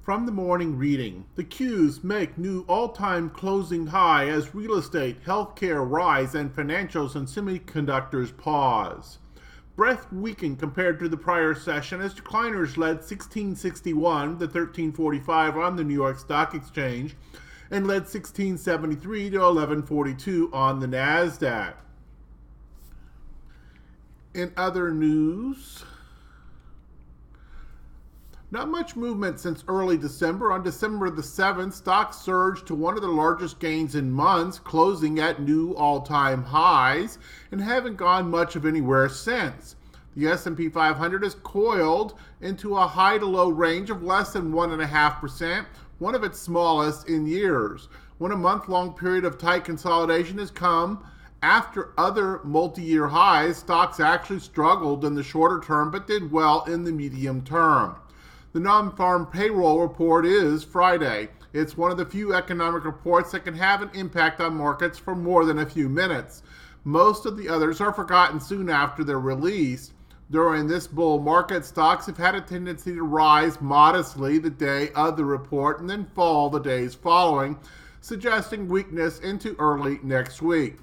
From the morning reading, the Qs make new all-time closing high as real estate, healthcare rise, and financials and semiconductors pause. Breadth weakened compared to the prior session as decliners led 1661 to 1345 on the New York Stock Exchange and led 1673 to 1142 on the NASDAQ. In other news, not much movement since early December. On December the 7th, stocks surged to one of the largest gains in months, closing at new all-time highs, and haven't gone much of anywhere since. The S&P 500 has coiled into a high-to-low range of less than 1.5%, one of its smallest in years. When a month-long period of tight consolidation has come after other multi-year highs, stocks actually struggled in the shorter term but did well in the medium term. The non-farm payroll report is Friday. It's one of the few economic reports that can have an impact on markets for more than a few minutes. Most of the others are forgotten soon after they're released. During this bull market, stocks have had a tendency to rise modestly the day of the report and then fall the days following, suggesting weakness into early next week.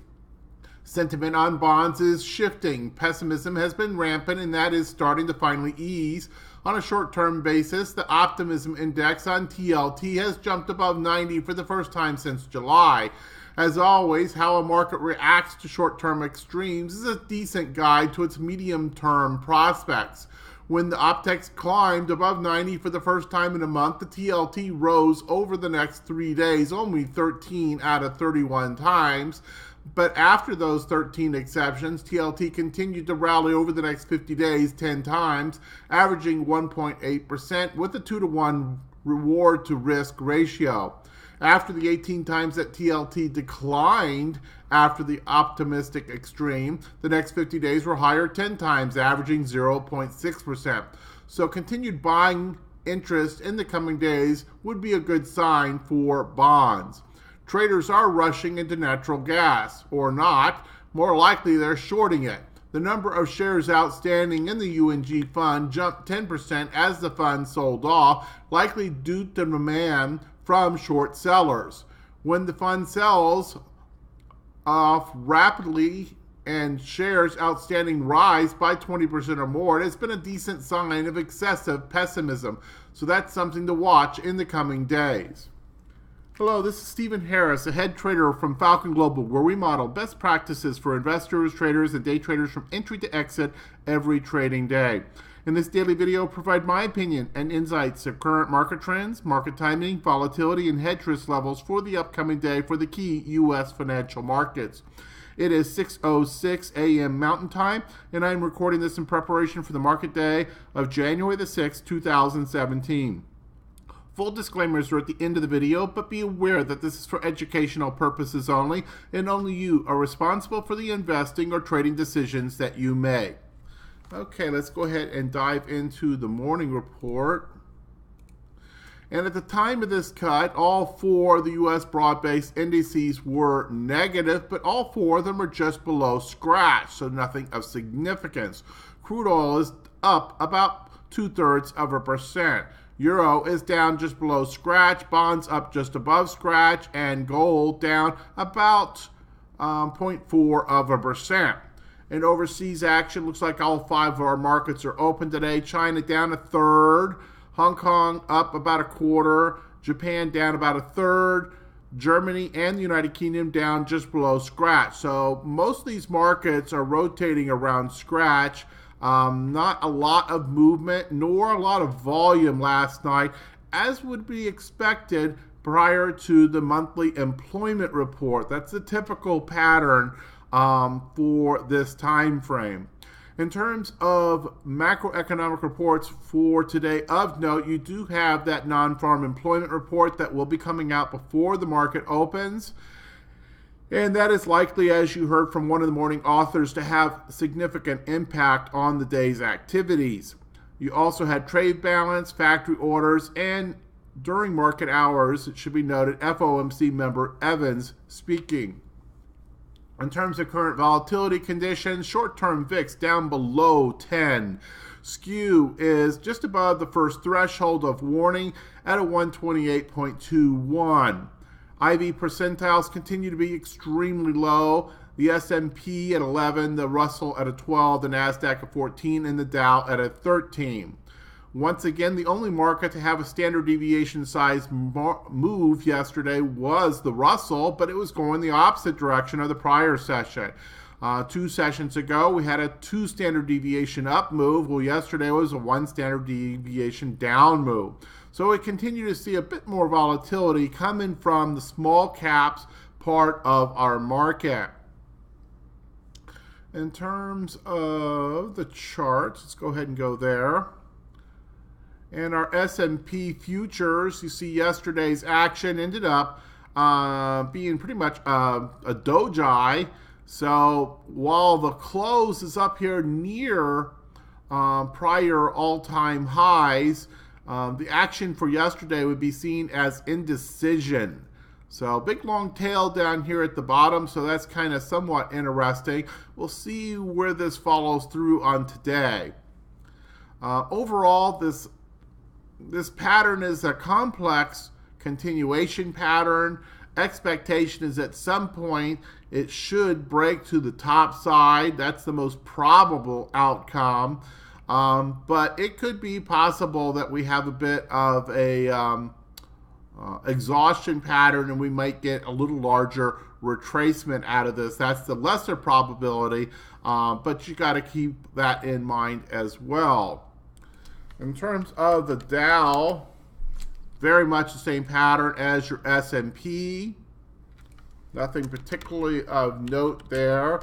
Sentiment on bonds is shifting. Pessimism has been rampant, and that is starting to finally ease. On a short-term basis, the optimism index on TLT has jumped above 90 for the first time since July. As always, how a market reacts to short-term extremes is a decent guide to its medium-term prospects. When the Optex climbed above 90 for the first time in a month, the TLT rose over the next 3 days, only 13 out of 31 times. But after those 13 exceptions, TLT continued to rally over the next 50 days 10 times, averaging 1.8% with a 2-to-1 reward to risk ratio. After the 18 times that TLT declined after the optimistic extreme, the next 50 days were higher 10 times, averaging 0.6%. So continued buying interest in the coming days would be a good sign for bonds. Traders are rushing into natural gas, or not. More likely, they're shorting it. The number of shares outstanding in the UNG fund jumped 10% as the fund sold off, likely due to demand from short sellers. When the fund sells off rapidly and shares outstanding rise by 20% or more, it's been a decent sign of excessive pessimism. So that's something to watch in the coming days. Hello, this is Stephen Harris, a head trader from Falcon Global, where we model best practices for investors, traders, and day traders from entry to exit every trading day. In this daily video, I provide my opinion and insights of current market trends, market timing, volatility, and hedge risk levels for the upcoming day for the key U.S. financial markets. It is 6:06 a.m. Mountain Time, and I'm recording this in preparation for the market day of January the 6th, 2017. Full disclaimers are at the end of the video, but be aware that this is for educational purposes only, and only you are responsible for the investing or trading decisions that you make. Okay, let's go ahead and dive into the morning report. And at the time of this cut, all four of the U.S. broad-based indices were negative, but all four of them are just below scratch, so nothing of significance. Crude oil is up about 0.2%. Euro is down just below scratch, bonds up just above scratch, and gold down about 0.4%. And overseas action looks like all five of our markets are open today. China down 1/3, Hong Kong up about 1/4, Japan down about 1/3, Germany and the United Kingdom down just below scratch. So most of these markets are rotating around scratch. Not a lot of movement nor a lot of volume last night, as would be expected prior to the monthly employment report. That's the typical pattern for this time frame. In terms of macroeconomic reports for today of note, you do have that non-farm employment report that will be coming out before the market opens. And that is likely, as you heard from one of the morning authors, to have significant impact on the day's activities. You also had trade balance, factory orders, and during market hours, it should be noted, FOMC member Evans speaking. In terms of current volatility conditions, short-term VIX down below 10. skew is just above the first threshold of warning at a 128.21. IV percentiles continue to be extremely low. The S&P at 11, the Russell at a 12, the NASDAQ at 14, and the Dow at a 13. Once again, the only market to have a standard deviation size move yesterday was the Russell, but it was going the opposite direction of the prior session. 2 sessions ago, we had a 2 standard deviation up move. Well, yesterday was a 1 standard deviation down move. So we continue to see a bit more volatility coming from the small caps part of our market. In terms of the charts, let's go ahead and go there. And our S&P futures, you see yesterday's action ended up being pretty much a doji. So while the close is up here near prior all-time highs, the action for yesterday would be seen as indecision. So big long tail down here at the bottom, so that's kind of somewhat interesting. We'll see where this follows through on today. Overall, this pattern is a complex continuation pattern. Expectation is at some point it should break to the top side. That's the most probable outcome. But it could be possible that we have a bit of a exhaustion pattern and we might get a little larger retracement out of this. That's the lesser probability, but you got to keep that in mind as well. In terms of the Dow, very much the same pattern as your S&P. Nothing particularly of note there.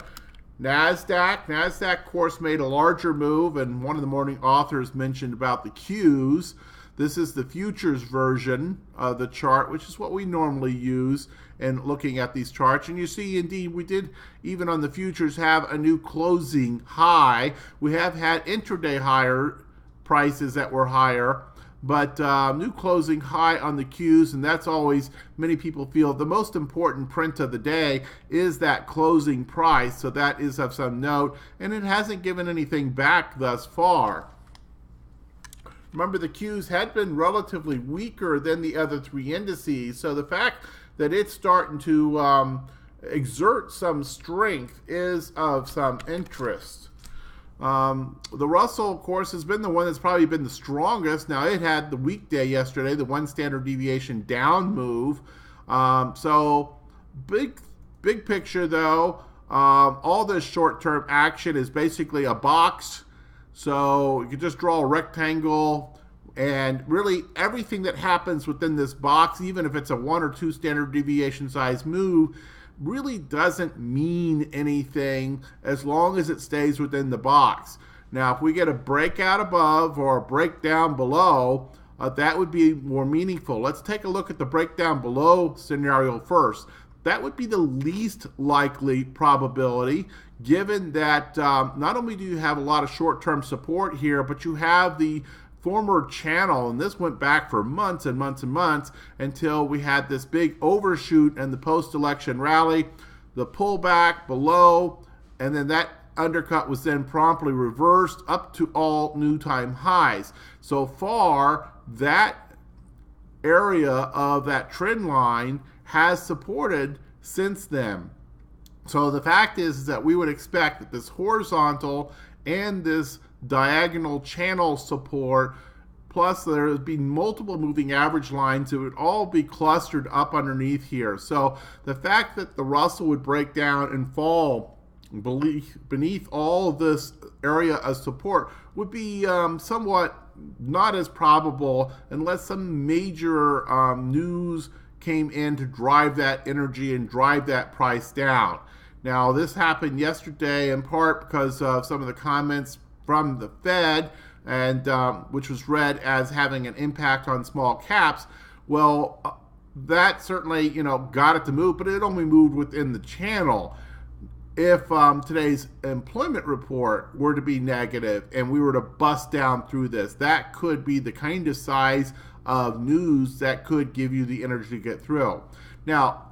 NASDAQ, of course, made a larger move, and one of the morning authors mentioned about the Qs. This is the futures version of the chart, which is what we normally use in looking at these charts. And you see, indeed, we did, even on the futures, have a new closing high. We have had intraday higher prices that were higher, but new closing high on the Qs, and that's always, many people feel, the most important print of the day is that closing price, so that is of some note, and it hasn't given anything back thus far. Remember, the Qs had been relatively weaker than the other 3 indices, so the fact that it's starting to exert some strength is of some interest. The Russell, of course, has been the one that's probably been the strongest. Now, it had the weekday yesterday, the 1 standard deviation down move. So big picture, though, all this short-term action is basically a box. So you can just draw a rectangle, and really everything that happens within this box, even if it's a 1 or 2 standard deviation size move, really doesn't mean anything as long as it stays within the box. Now, if we get a breakout above or a breakdown below, that would be more meaningful. Let's take a look at the breakdown below scenario first. That would be the least likely probability, given that not only do you have a lot of short-term support here, but you have the former channel, and this went back for months and months and months until we had this big overshoot and the post-election rally, the pullback below, and then that undercut was then promptly reversed up to all new time highs. So far, that area of that trend line has supported since then. So the fact is that we would expect that this horizontal and this diagonal channel support, plus there would be multiple moving average lines, it would all be clustered up underneath here. So the fact that the Russell would break down and fall beneath all of this area of support would be somewhat not as probable unless some major news came in to drive that energy and drive that price down. Now, this happened yesterday in part because of some of the comments from the Fed, and which was read as having an impact on small caps. Well, that certainly, got it to move, but it only moved within the channel. If today's employment report were to be negative and we were to bust down through this, that could be the kind of size of news that could give you the energy to get through. Now,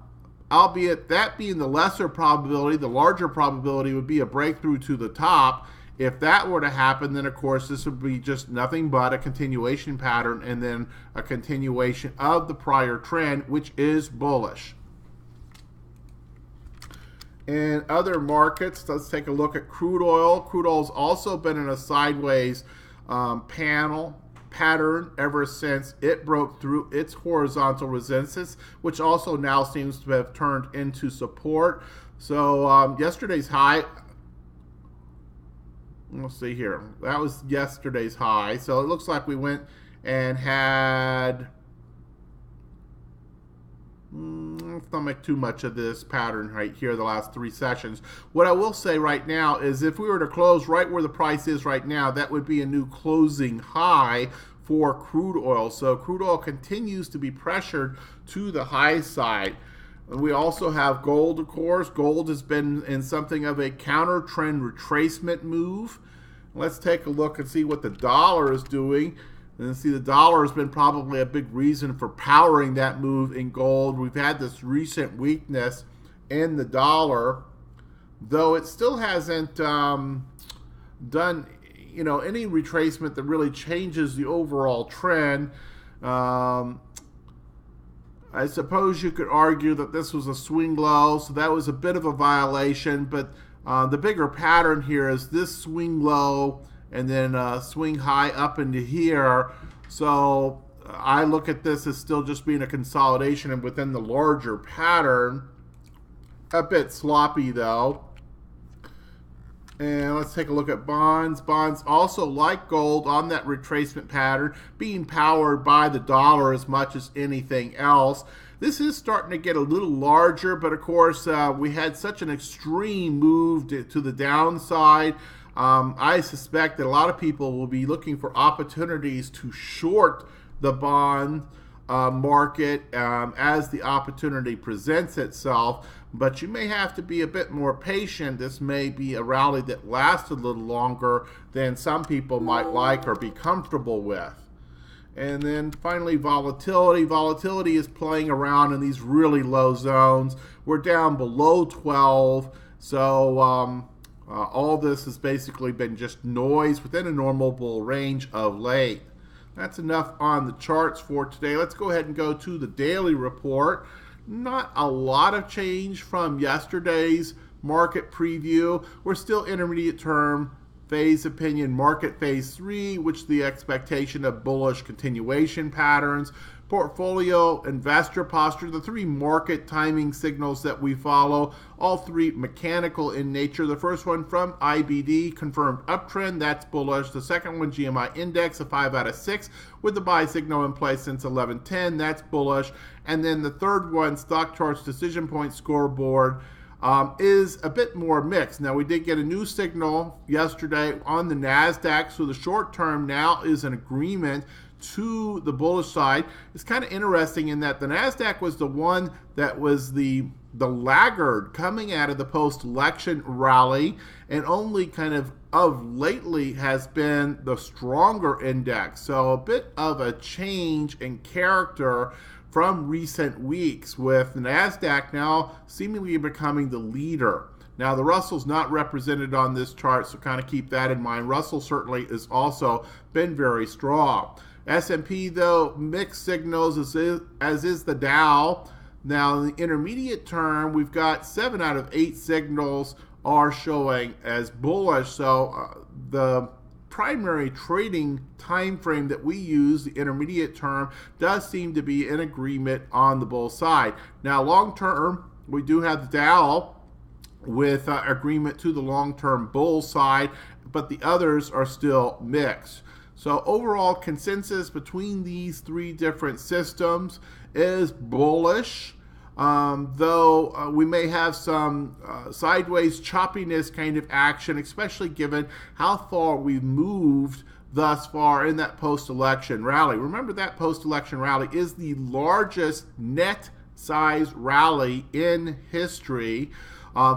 albeit that being the lesser probability, the larger probability would be a breakthrough to the top. If that were to happen, then of course this would be just nothing but a continuation pattern and then a continuation of the prior trend, which is bullish. In other markets, let's take a look at crude oil. Crude oil's also been in a sideways pattern ever since it broke through its horizontal resistance, which also now seems to have turned into support. So yesterday's high, let's see here, that was yesterday's high. So it looks like we went and had, let's not make too much of this pattern right here the last 3 sessions. What I will say right now is if we were to close right where the price is right now, that would be a new closing high for crude oil. So crude oil continues to be pressured to the high side. We also have gold, of course. Gold has been in something of a counter trend retracement move. Let's take a look and see what the dollar is doing. And see, the dollar has been probably a big reason for powering that move in gold. We've had this recent weakness in the dollar, though it still hasn't done any retracement that really changes the overall trend. I suppose you could argue that this was a swing low, so that was a bit of a violation, but the bigger pattern here is this swing low and then swing high up into here. So I look at this as still just being a consolidation and within the larger pattern. A bit sloppy though. And let's take a look at bonds. Bonds also, like gold, on that retracement pattern, being powered by the dollar as much as anything else. This is starting to get a little larger, but of course we had such an extreme move to the downside. I suspect that a lot of people will be looking for opportunities to short the bond market as the opportunity presents itself, but you may have to be a bit more patient. This may be a rally that lasts a little longer than some people might like or be comfortable with. And then finally, volatility. Volatility is playing around in these really low zones. We're down below 12, so all this has basically been just noise within a normal bull range of late. That's enough on the charts for today. Let's go ahead and go to the daily report. Not a lot of change from yesterday's market preview. We're still intermediate term phase opinion, market phase 3, which is the expectation of bullish continuation patterns. Portfolio investor posture, the 3 market timing signals that we follow, all 3 mechanical in nature. The first one from IBD, confirmed uptrend, that's bullish. The second one, GMI index, a 5 out of 6 with the buy signal in place since 11:10, that's bullish. And then the third one, stock charts decision point scoreboard, is a bit more mixed. Now, we did get a new signal yesterday on the NASDAQ, so the short term now is an agreement to the bullish side. It's kind of interesting in that the NASDAQ was the one that was the laggard coming out of the post-election rally, and only kind of lately has been the stronger index. So a bit of a change in character from recent weeks, with the NASDAQ now seemingly becoming the leader. Now, the Russell's not represented on this chart, so kind of keep that in mind. Russell certainly has also been very strong. S&P, though, mixed signals, as is the Dow. Now, in the intermediate term, we've got 7 out of 8 signals are showing as bullish. So the primary trading time frame that we use, the intermediate term, does seem to be in agreement on the bull side. Now, long term, we do have the Dow with agreement to the long-term bull side, but the others are still mixed. So overall consensus between these 3 different systems is bullish, though we may have some sideways choppiness kind of action, especially given how far we've moved thus far in that post-election rally. Remember, that post-election rally is the largest net size rally in history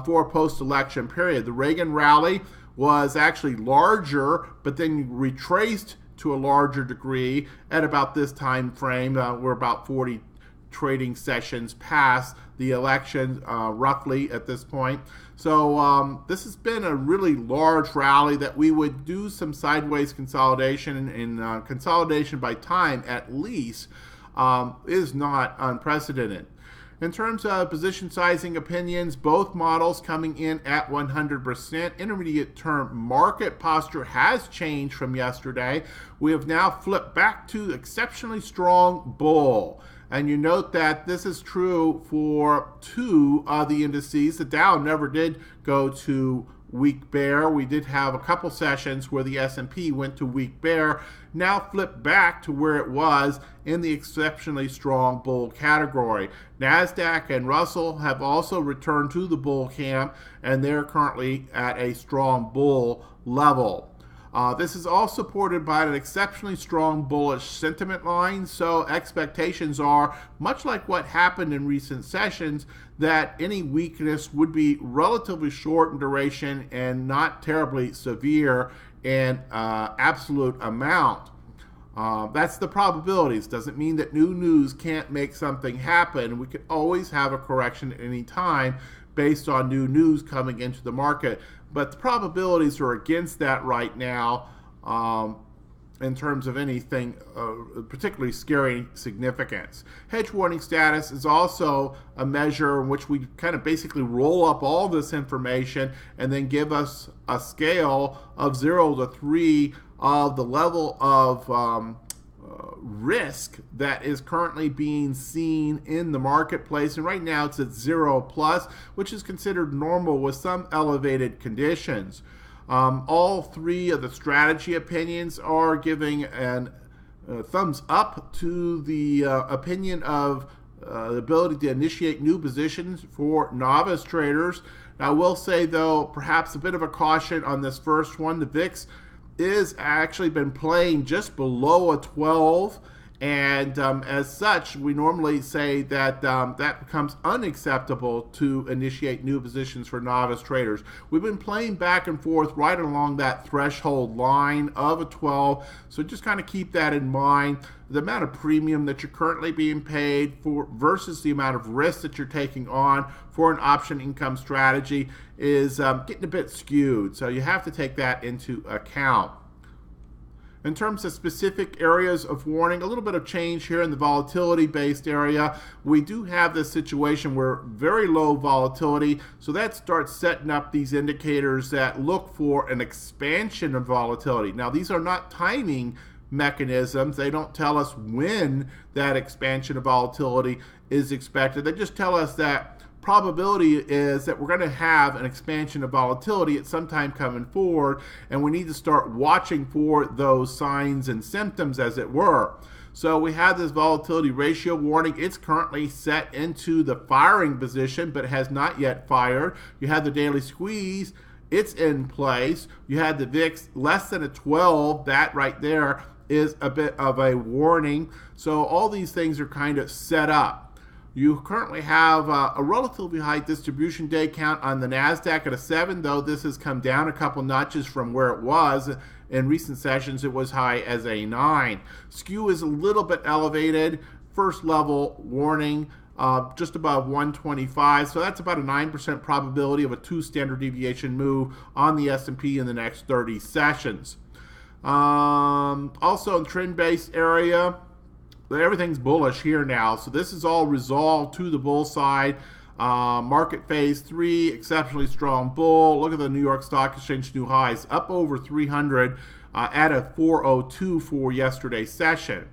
for a post-election period. The Reagan rally was actually larger, but then retraced to a larger degree at about this time frame. We're about 40 trading sessions past the election, roughly at this point. So this has been a really large rally that we would do some sideways consolidation, and consolidation by time at least is not unprecedented. In terms of position sizing opinions, both models coming in at 100%. Intermediate term market posture has changed from yesterday. We have now flipped back to exceptionally strong bull. And you note that this is true for two of the indices. The Dow never did go to weak bear. We did have a couple sessions where the S&P went to weak bear, now flipped back to where it was in the exceptionally strong bull category. NASDAQ and Russell have also returned to the bull camp, and they're currently at a strong bull level. This is all supported by an exceptionally strong bullish sentiment line, so expectations are, much like what happened in recent sessions, that any weakness would be relatively short in duration and not terribly severe in absolute amount. That's the probabilities. Doesn't mean that new news can't make something happen. We could always have a correction at any time based on new news coming into the market. But the probabilities are against that right now in terms of anything particularly scary significance. Hedge warning status is also a measure in which we kind of basically roll up all this information and then give us a scale of 0 to 3 of the level of risk that is currently being seen in the marketplace. And right now it's at 0 plus, which is considered normal with some elevated conditions. All three of the strategy opinions are giving a thumbs up to the opinion of the ability to initiate new positions for novice traders. Now, I will say, though, perhaps a bit of a caution on this first one. The VIX is actually been playing just below a 12, and as such, we normally say that that becomes unacceptable to initiate new positions for novice traders. We've been playing back and forth right along that threshold line of a 12, so just kind of keep that in mind. The amount of premium that you're currently being paid for versus the amount of risk that you're taking on for an option income strategy is getting a bit skewed, so you have to take that into account. In terms of specific areas of warning, a little bit of change here in the volatility-based area. We do have this situation where very low volatility, so that starts setting up these indicators that look for an expansion of volatility. Now, these are not timing mechanisms. They don't tell us when that expansion of volatility is expected. They just tell us that probability is that we're going to have an expansion of volatility at some time coming forward, and we need to start watching for those signs and symptoms, as it were. So we have this volatility ratio warning. It's currently set into the firing position, but has not yet fired. You have the daily squeeze. It's in place. You had the VIX less than a 12. That right there is a bit of a warning. So all these things are kind of set up. You currently have a relatively high distribution day count on the NASDAQ at a 7, though this has come down a couple notches from where it was. In recent sessions, it was high as a 9. Skew is a little bit elevated. First level warning, just above 125, so that's about a 9% probability of a 2 standard deviation move on the S&P in the next 30 sessions. Also in trend-based area, everything's bullish here now, so this is all resolved to the bull side. Market phase 3, exceptionally strong bull. Look at the New York Stock Exchange new highs, up over 300 at a 402 for yesterday's session.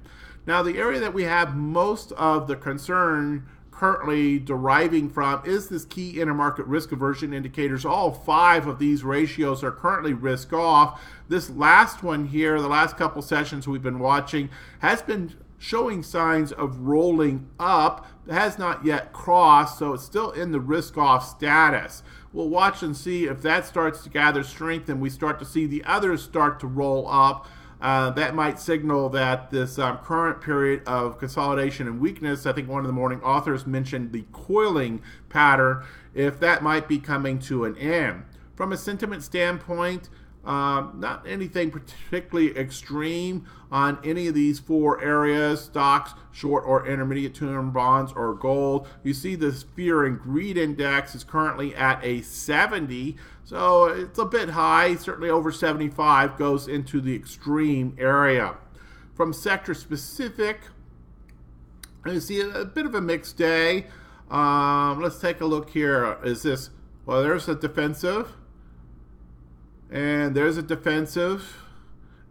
Now, the area that we have most of the concern currently deriving from is this key intermarket risk aversion indicators. All 5 of these ratios are currently risk off. This last one here, the last couple sessions we've been watching, has been showing signs of rolling up. It has not yet crossed, so it's still in the risk-off status. We'll watch and see if that starts to gather strength and we start to see the others start to roll up. That might signal that this current period of consolidation and weakness, I think one of the morning authors mentioned the coiling pattern, if that might be coming to an end. From a sentiment standpoint, Not anything particularly extreme on any of these four areas: stocks, short or intermediate term bonds, or gold. You see this fear and greed index is currently at a 70, so it's a bit high. Certainly over 75 goes into the extreme area. From sector specific, you see a bit of a mixed day. Let's take a look here. Well, there's a defensive, and there's a defensive,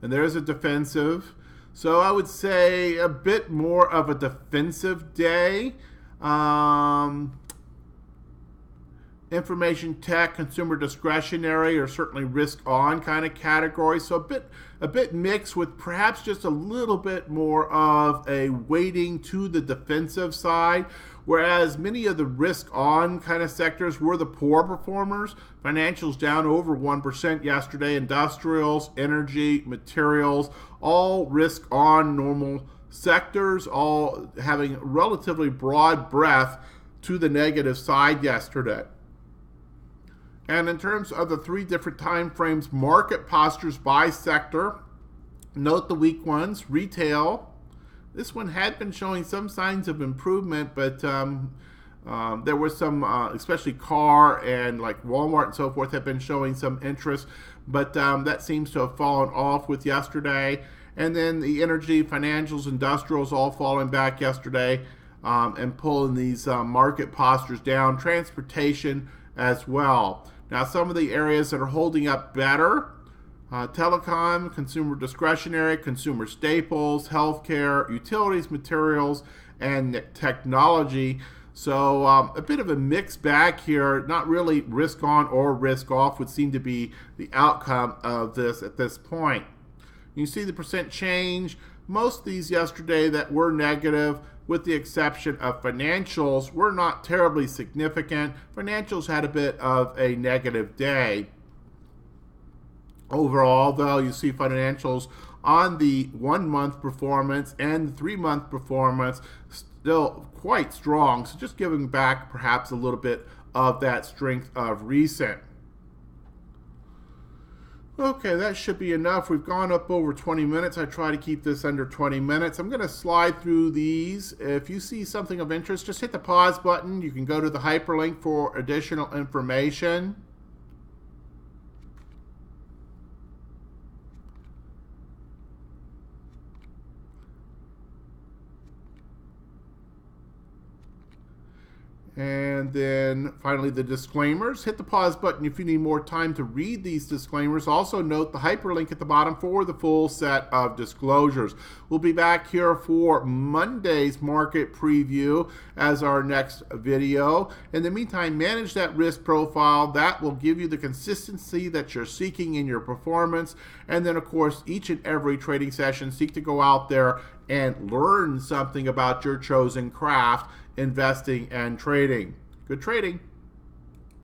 and there's a defensive. So I would say a bit more of a defensive day. Information tech, consumer discretionary are certainly risk on kind of categories. So a bit mixed, with perhaps just a little bit more of a weighting to the defensive side, whereas many of the risk on kind of sectors were the poor performers. Financials down over 1% yesterday. Industrials, energy, materials, all risk on normal sectors, all having relatively broad breadth to the negative side yesterday. And in terms of the three different time frames, market postures by sector, note the weak ones. Retail, this one had been showing some signs of improvement, but there was some, especially car and like Walmart and so forth, have been showing some interest, but that seems to have fallen off with yesterday. And then the energy, financials, industrials all falling back yesterday and pulling these market postures down. Transportation as well. Now, some of the areas that are holding up better: telecom, consumer discretionary, consumer staples, healthcare, utilities, materials, and technology. So a bit of a mixed bag here. Not really risk on or risk off would seem to be the outcome of this at this point. You see the percent change. Most of these yesterday that were negative, with the exception of financials, were not terribly significant. Financials had a bit of a negative day. Overall, though, you see financials on the 1 month performance and the 3 month performance still quite strong. So just giving back perhaps a little bit of that strength of recent. Okay, that should be enough. We've gone up over 20 minutes. I try to keep this under 20 minutes. I'm going to slide through these. If you see something of interest, just hit the pause button. You can go to the hyperlink for additional information. And then finally the disclaimers. Hit the pause button if you need more time to read these disclaimers. Also note the hyperlink at the bottom for the full set of disclosures. We'll be back here for Monday's market preview as our next video. In the meantime, manage that risk profile. That will give you the consistency that you're seeking in your performance. And then, of course, each and every trading session, seek to go out there and learn something about your chosen craft, investing and trading. Good trading.